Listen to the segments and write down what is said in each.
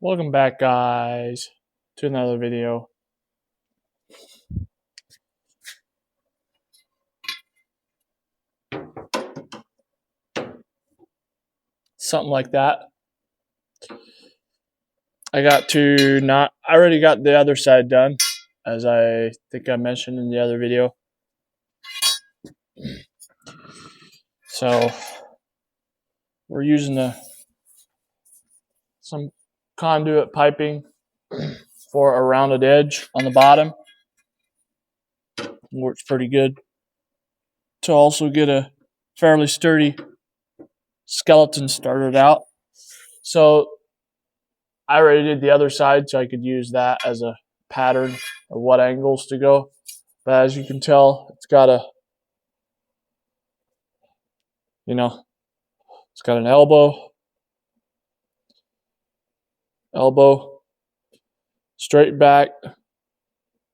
Welcome back, guys, to another video. Something like that. I already got the other side done, as I think I mentioned in the other video. So we're using some conduit piping for a rounded edge on the bottom. Works pretty good to also get a fairly sturdy skeleton started out. So I already did the other side, so I could use that as a pattern of what angles to go. But as you can tell, it's got it's got an elbow, straight back.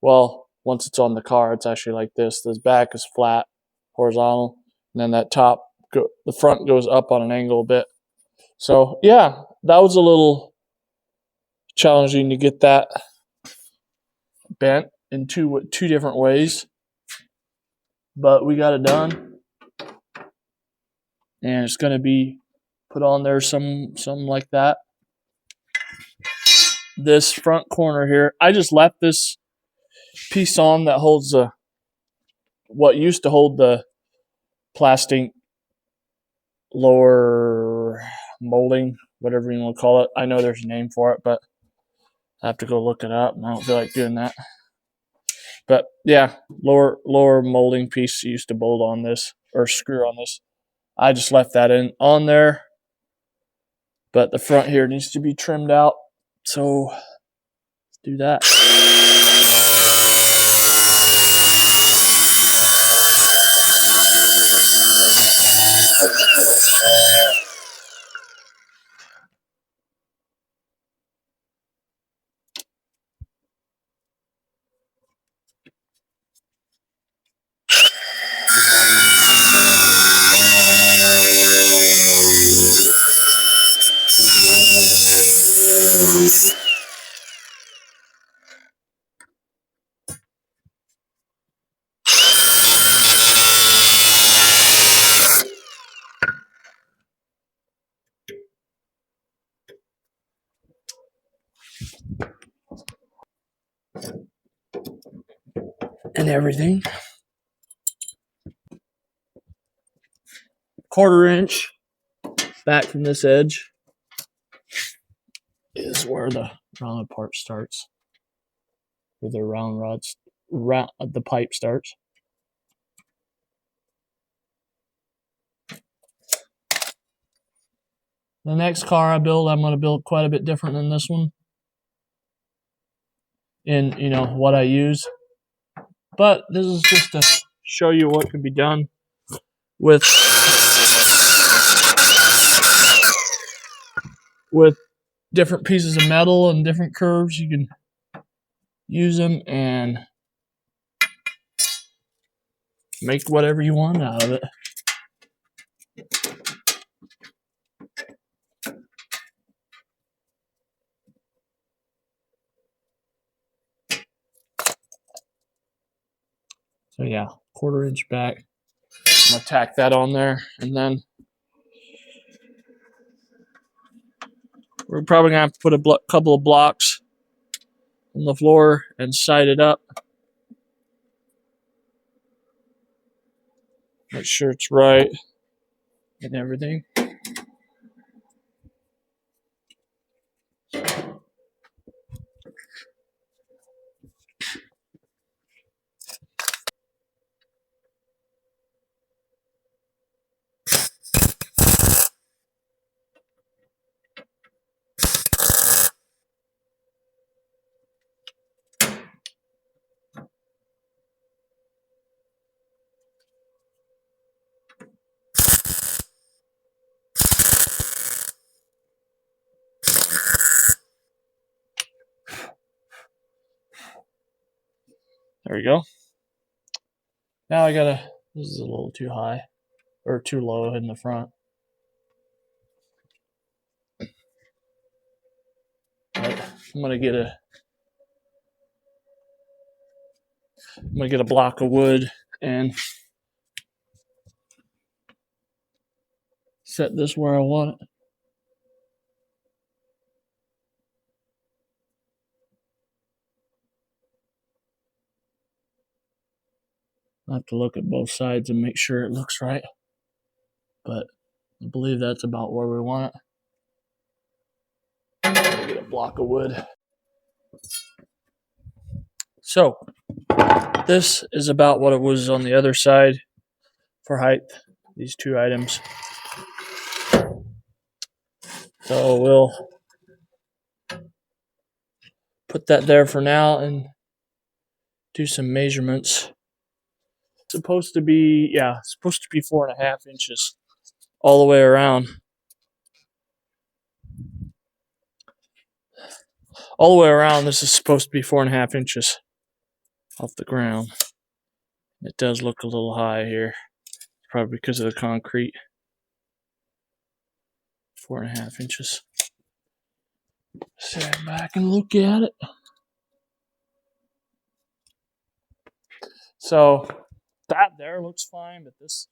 Well, once it's on the car, it's actually like this. This back is flat, horizontal, and then that the front goes up on an angle a bit. So yeah, that was a little challenging to get that bent in two different ways, but we got it done, and it's going to be put on there something like that. This front corner here, I just left this piece on that holds what used to hold the plastic lower molding, whatever you want to call it. I know there's a name for it, but I have to go look it up, and I don't feel like doing that. But yeah, lower molding piece used to bolt on this or screw on this. I just left that on there, but the front here needs to be trimmed out. So let's do that. And everything. 1/4 inch back from this edge is where the rounded part starts, where the the pipe starts. The next car I build, I'm going to build quite a bit different than this one in what I use. But this is just to show you what can be done with different pieces of metal and different curves. You can use them and make whatever you want out of it. So yeah, 1/4 inch back. I'm gonna tack that on there, and then we're probably gonna have to put a couple of blocks on the floor and side it up. Make sure it's right and everything. There we go. Now this is a little too high or too low in the front. There I'm gonna get a block of wood and set this where I want it. I have to look at both sides and make sure it looks right, but I believe that's about where we want it. I'm gonna get a block of wood. So this is about what it was on the other side for height, these two items. So we'll put that there for now and do some measurements. It's supposed to be 4.5 inches all the way around. All the way around, this is supposed to be 4.5 inches off the ground. It does look a little high here, probably because of the concrete. 4.5 inches. Stand back and look at it. So that there looks fine, but this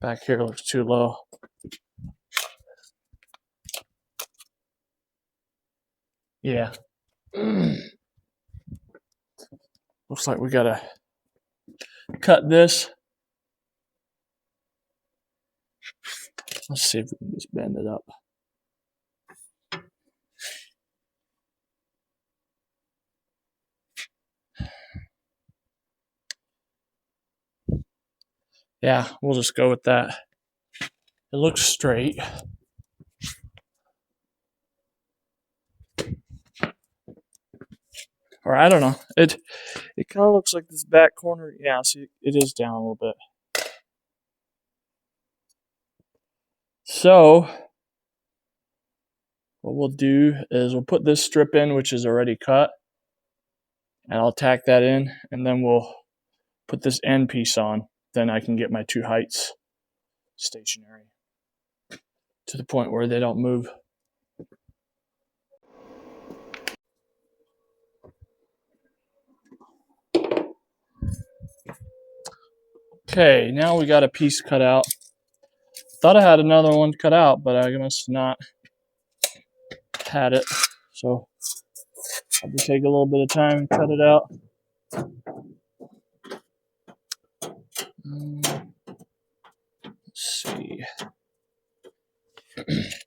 back here looks too low. Yeah. Looks like we gotta cut this. Let's see if we can just bend it up. Yeah, we'll just go with that. It looks straight. Or I don't know. It kind of looks like this back corner. Yeah, see, it is down a little bit. So what we'll do is we'll put this strip in, which is already cut, and I'll tack that in, and then we'll put this end piece on. Then I can get my two heights stationary to the point where they don't move. Okay, now we got a piece cut out. Thought I had another one cut out, but I must not had it. So I'll just take a little bit of time and cut it out. Let's see. Let's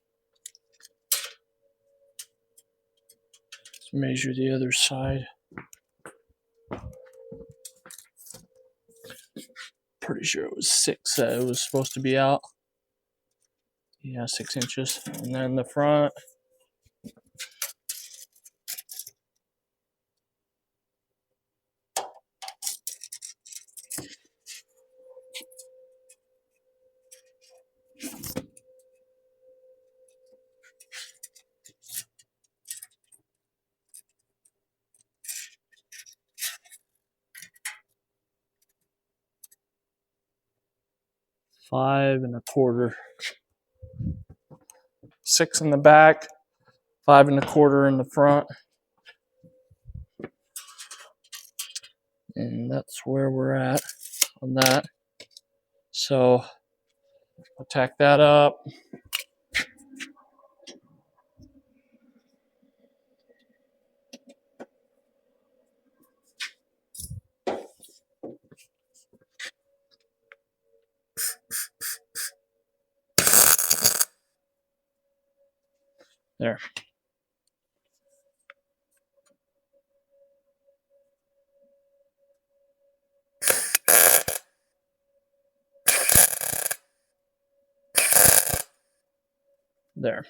measure the other side. Pretty sure it was 6 that it was supposed to be out. Yeah, 6 inches. And then the front. Five and a quarter. 6 in the back, 5 and a quarter in the front. And that's where we're at on that. So I'll tack that up. There. There.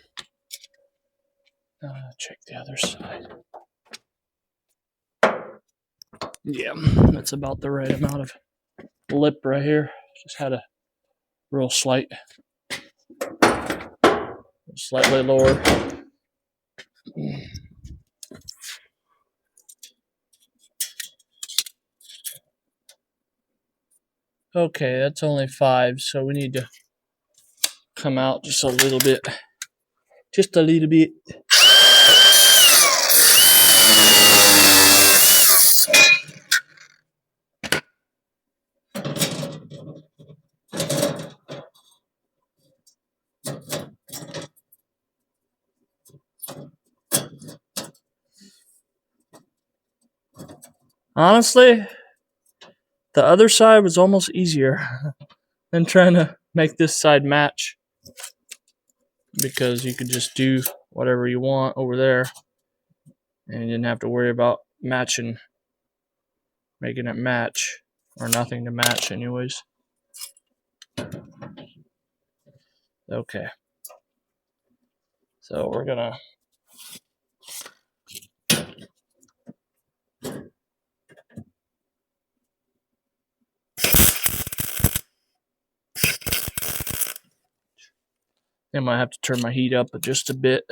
Check the other side. Yeah, that's about the right amount of lip right here. Just had a real slightly lower. Okay, that's only 5, so we need to come out just a little bit. Just a little bit. Honestly, the other side was almost easier than trying to make this side match, because you could just do whatever you want over there and you didn't have to worry about making it match, or nothing to match anyways. Okay, so we're gonna I might have to turn my heat up just a bit.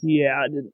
Yeah, I didn't.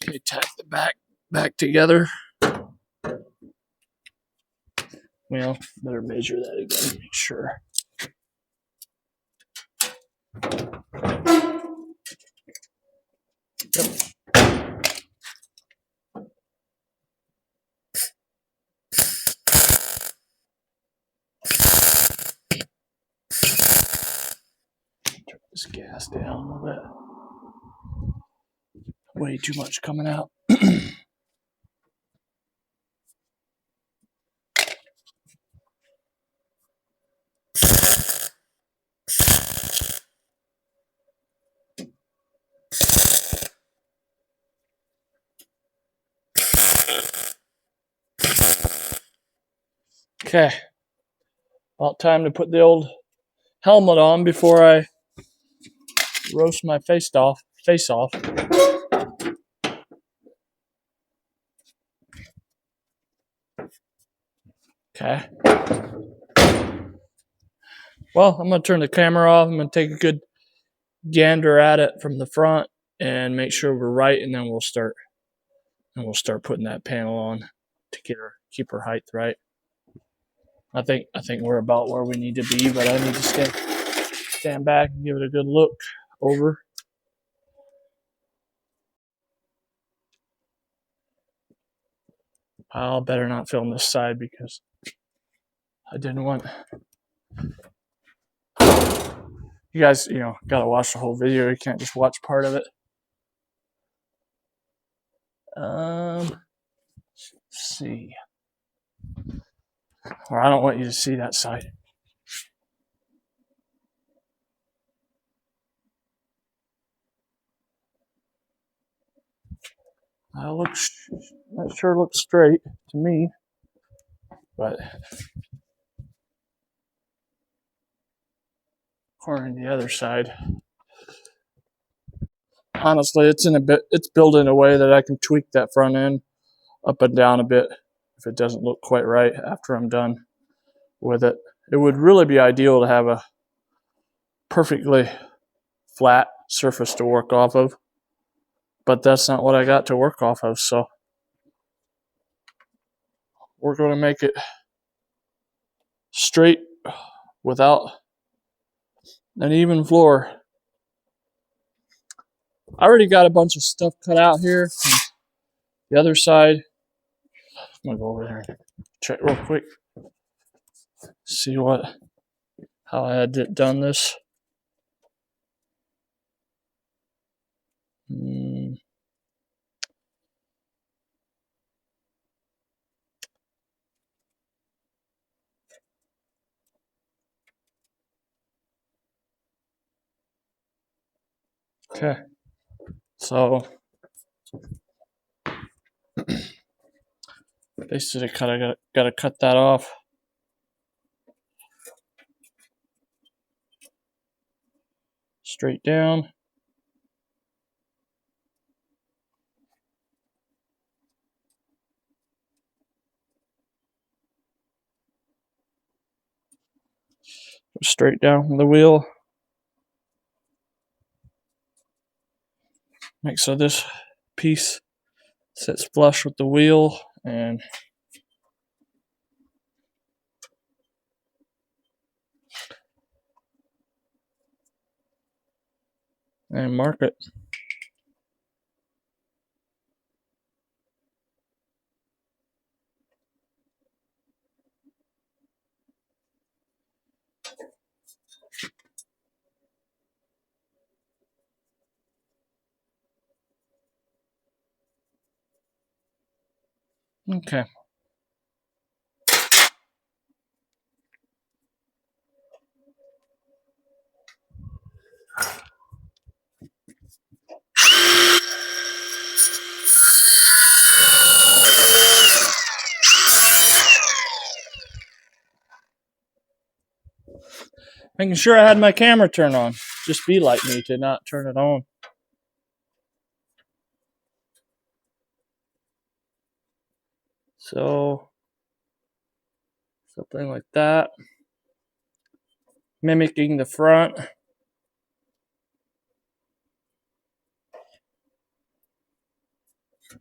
Okay, tack the back together. Well, better measure that again, make sure. Yep. Turn this gas down a little bit. Way too much coming out. Okay, about time to put the old helmet on before I roast my face off. Okay. Well, I'm going to turn the camera off. I'm going to take a good gander at it from the front and make sure we're right, and then we'll start putting that panel on to keep her height right. I think we're about where we need to be, but I need to stand back and give it a good look over. I'll better not film this side because I didn't want you guys, gotta watch the whole video. You can't just watch part of it. Let's see. Or I don't want you to see that side. That sure looks straight to me, but according to the other side, honestly, it's built in a way that I can tweak that front end up and down a bit if it doesn't look quite right after I'm done with it. It would really be ideal to have a perfectly flat surface to work off of, but that's not what I got to work off of, so we're going to make it straight without an even floor. I already got a bunch of stuff cut out here from the other side. I'm going to go over there and check real quick, see how I had done this. Okay, so basically kind of got to cut that off. Straight down. Straight down the wheel. Make so this piece sits flush with the wheel and mark it. Okay. Making sure I had my camera turned on. Just be like me to not turn it on. So, something like that. Mimicking the front.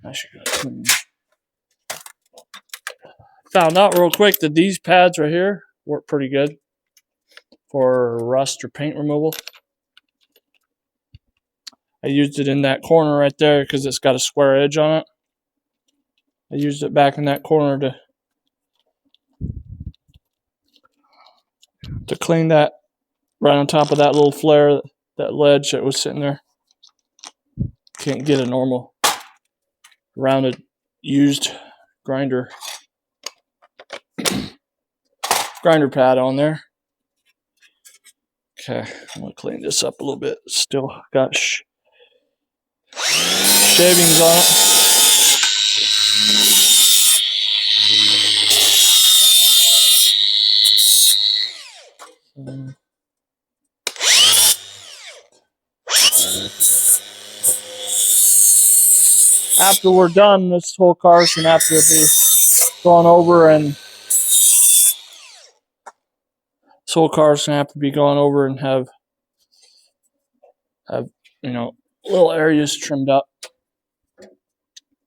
I should found out real quick that these pads right here work pretty good for rust or paint removal. I used it in that corner right there because it's got a square edge on it. I used it back in that corner to clean that right on top of that little flare, that ledge that was sitting there. Can't get a normal rounded used grinder pad on there. Okay, I'm gonna clean this up a little bit. Still got shavings on it. After we're done, this whole car's gonna have to be gone over and have little areas trimmed up,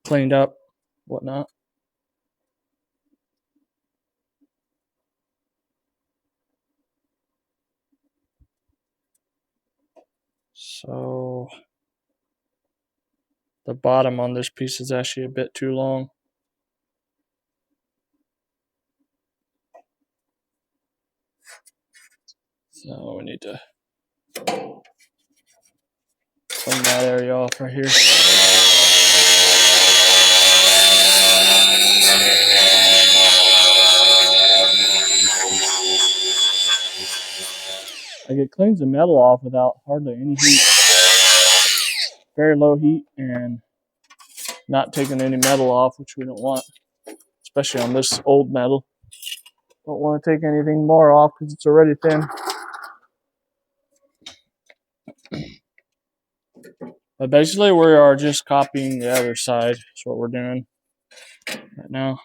cleaned up, whatnot. So the bottom on this piece is actually a bit too long. So we need to clean that area off right here. Like it cleans the metal off without hardly any heat. Very low heat and not taking any metal off, which we don't want, especially on this old metal. Don't want to take anything more off because it's already thin. But basically we are just copying the other side. That's what we're doing right now.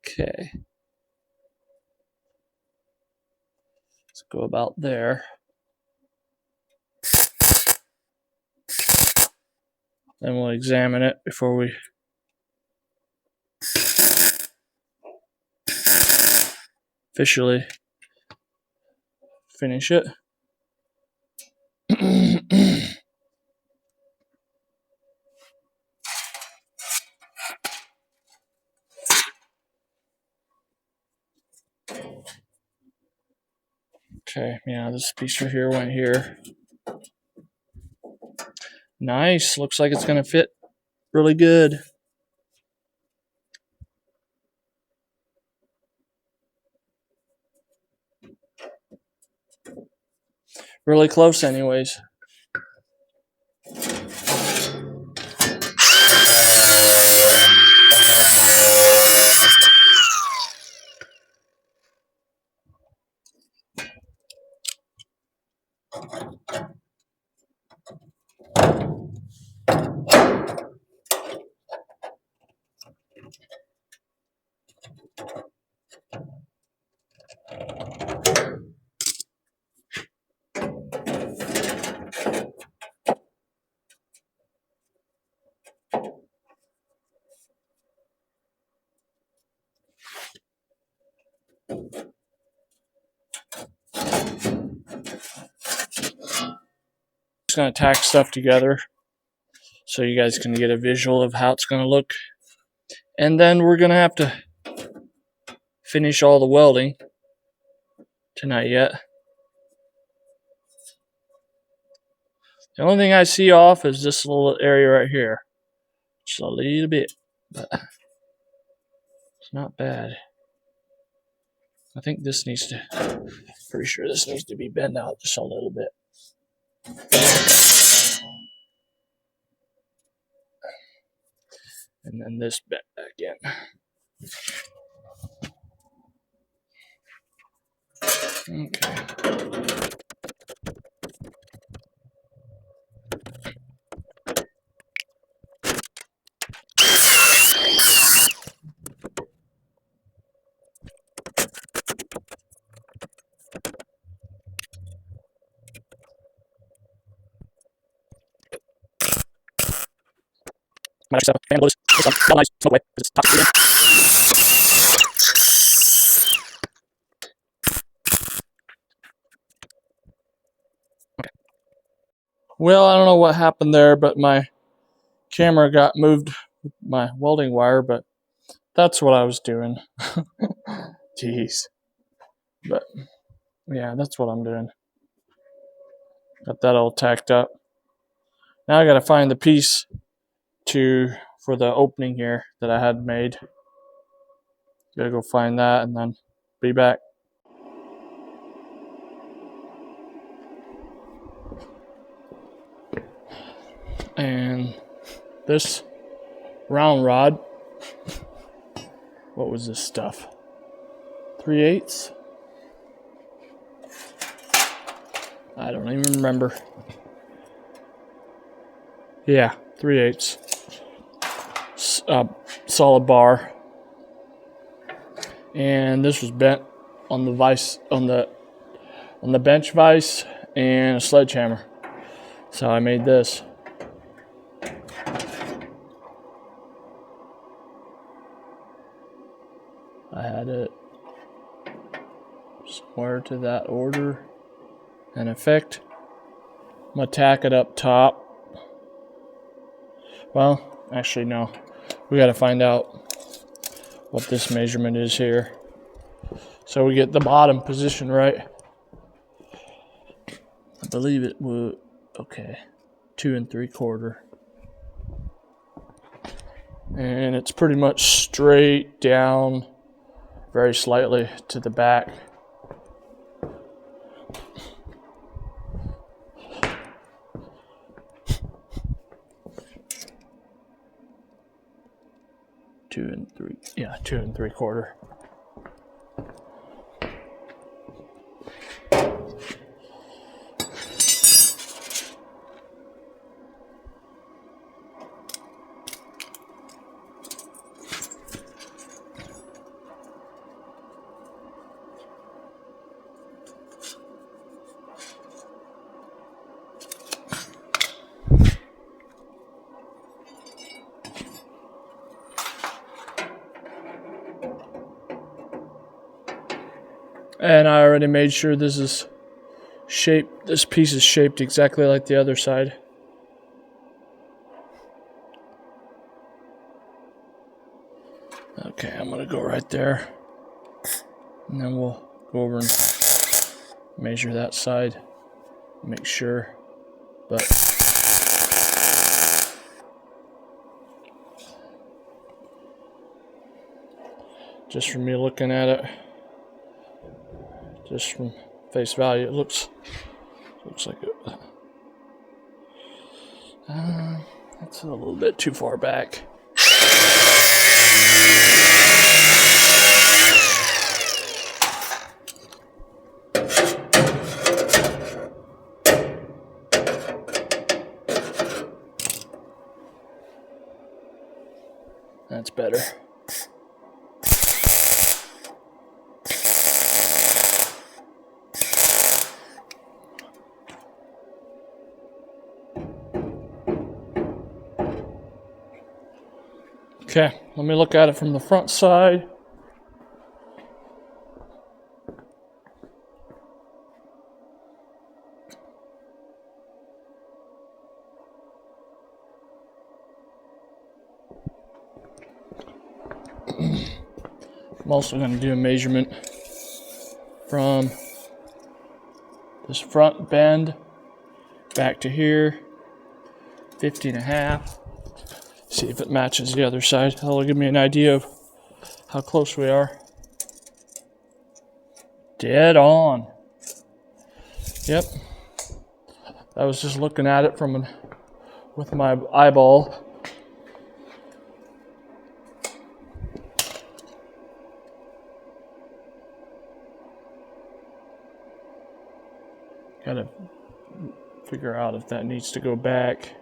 Okay. Let's go about there. Then we'll examine it before we officially finish it. Okay, yeah, this piece right here went here. Nice, looks like it's gonna fit really good. Really close anyways. Just gonna tack stuff together so you guys can get a visual of how it's gonna look. And then we're gonna have to finish all the welding tonight yet. The only thing I see off is this little area right here. Just a little bit, but it's not bad. I think this needs to, pretty sure this needs to be bent out just a little bit. And then this bent back in. Okay. Well, I don't know what happened there, but my camera got moved with my welding wire, but that's what I was doing. Jeez. But yeah, that's what I'm doing. Got that all tacked up. Now I gotta find the piece for the opening here that I had made. Gotta go find that and then be back. And this round rod, what was this stuff? 3/8? I don't even remember. Yeah, 3/8. Solid bar. And this was bent on the vise, on the bench vise, and a sledgehammer. So I made this. I had it somewhere to that order and effect. I'm going to tack it up top. Well, actually, no. We got to find out what this measurement is here. So we get the bottom position right. I believe it would, okay, 2 3/4. And it's pretty much straight down, very slightly to the back. Two and 3/4. And I already made sure this is shaped, this piece is shaped exactly like the other side. Okay, I'm gonna go right there. And then we'll go over and measure that side. Make sure. But just from me looking at it, just from face value, it looks like it. That's a little bit too far back. That's better. Okay, let me look at it from the front side. I'm also going to do a measurement from this front bend back to here, 50.5. See if it matches the other side. That'll give me an idea of how close we are. Dead on. Yep. I was just looking at it with my eyeball. Gotta figure out if that needs to go back.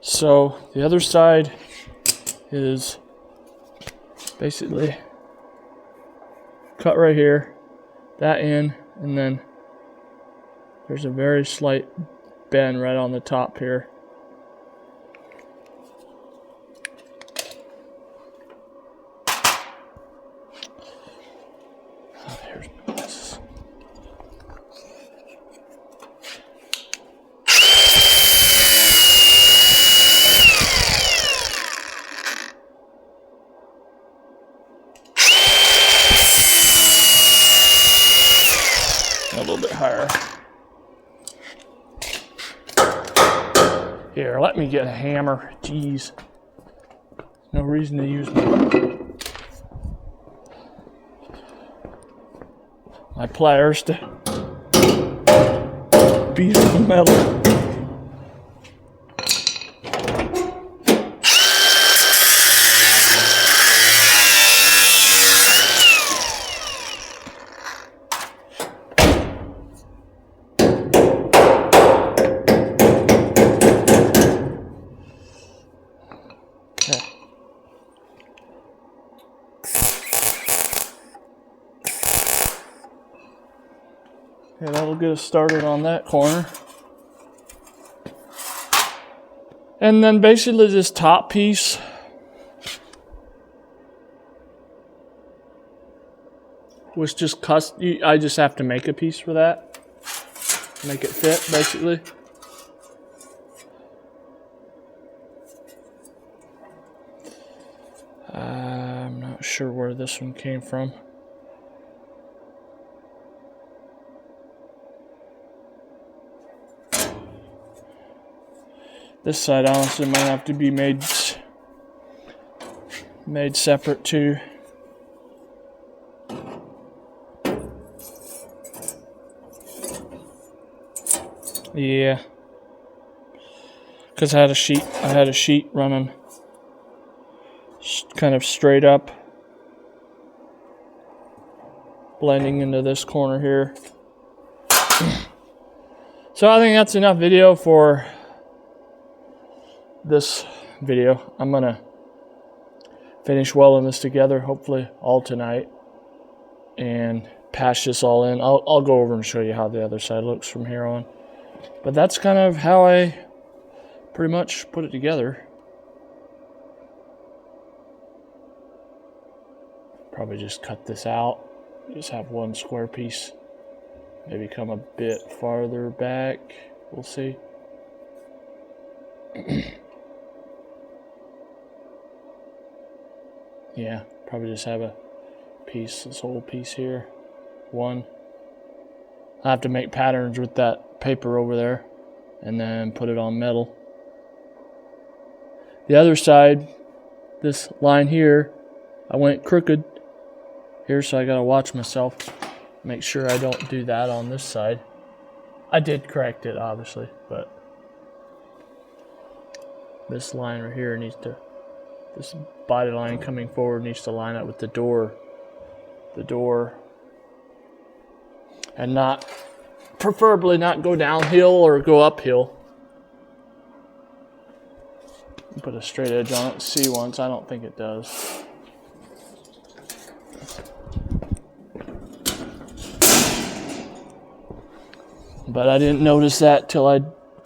So the other side is basically cut right here, that in, and then there's a very slight bend right on the top here. Here's my glasses. A little bit higher. Here, let me get a hammer. Jeez. No reason to use my pliers to beat up the metal. Okay, that'll get us started on that corner. And then basically this top piece was just custom. I just have to make a piece for that. Make it fit, basically. I'm not sure where this one came from. This side honestly might have to be made separate too. Yeah, because I had a sheet running kind of straight up, blending into this corner here. So I think that's enough video for this video. I'm gonna finish welding this together, hopefully all tonight, and patch this all in. I'll go over and show you how the other side looks from here on. But that's kind of how I pretty much put it together. Probably just cut this out. Just have one square piece. Maybe come a bit farther back. We'll see. Yeah, probably just have a piece, this whole piece here. One. I have to make patterns with that paper over there and then put it on metal. The other side, this line here, I went crooked here, so I gotta watch myself. Make sure I don't do that on this side. I did correct it, obviously, but this line right here needs to, this body line coming forward needs to line up with the door. And not, preferably not go downhill or go uphill. Put a straight edge on it, see once. I don't think it does. But I didn't notice that till I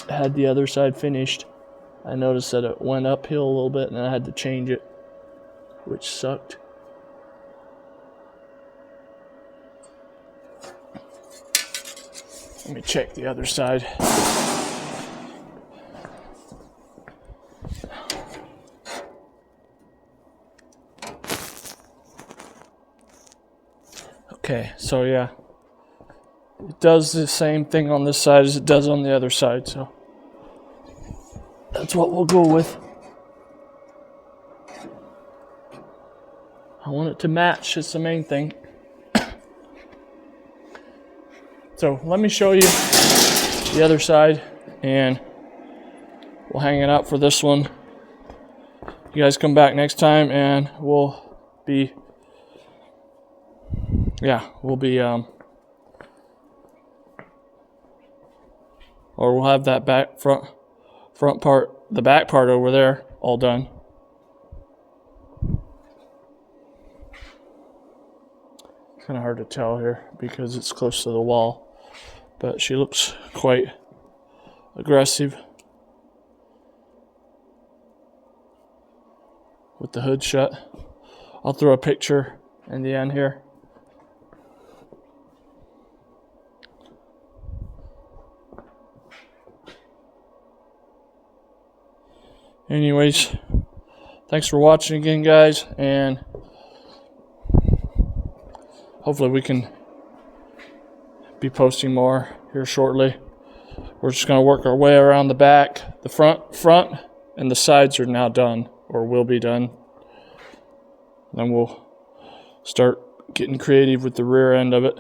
had the other side finished. I noticed that it went uphill a little bit and I had to change it, which sucked. Let me check the other side. Okay, so yeah, it does the same thing on this side as it does on the other side, so that's what we'll go with. I want it to match, it's the main thing. So let me show you the other side and we'll hang it out for this one. You guys come back next time and we'll be or we'll have that front part, the back part over there all done. It's kind of hard to tell here because it's close to the wall, but she looks quite aggressive with the hood shut. I'll throw a picture in the end here. Anyways, thanks for watching again, guys, and hopefully we can be posting more here shortly. We're just going to work our way around the back. The front and the sides are now done, or will be done. Then we'll start getting creative with the rear end of it.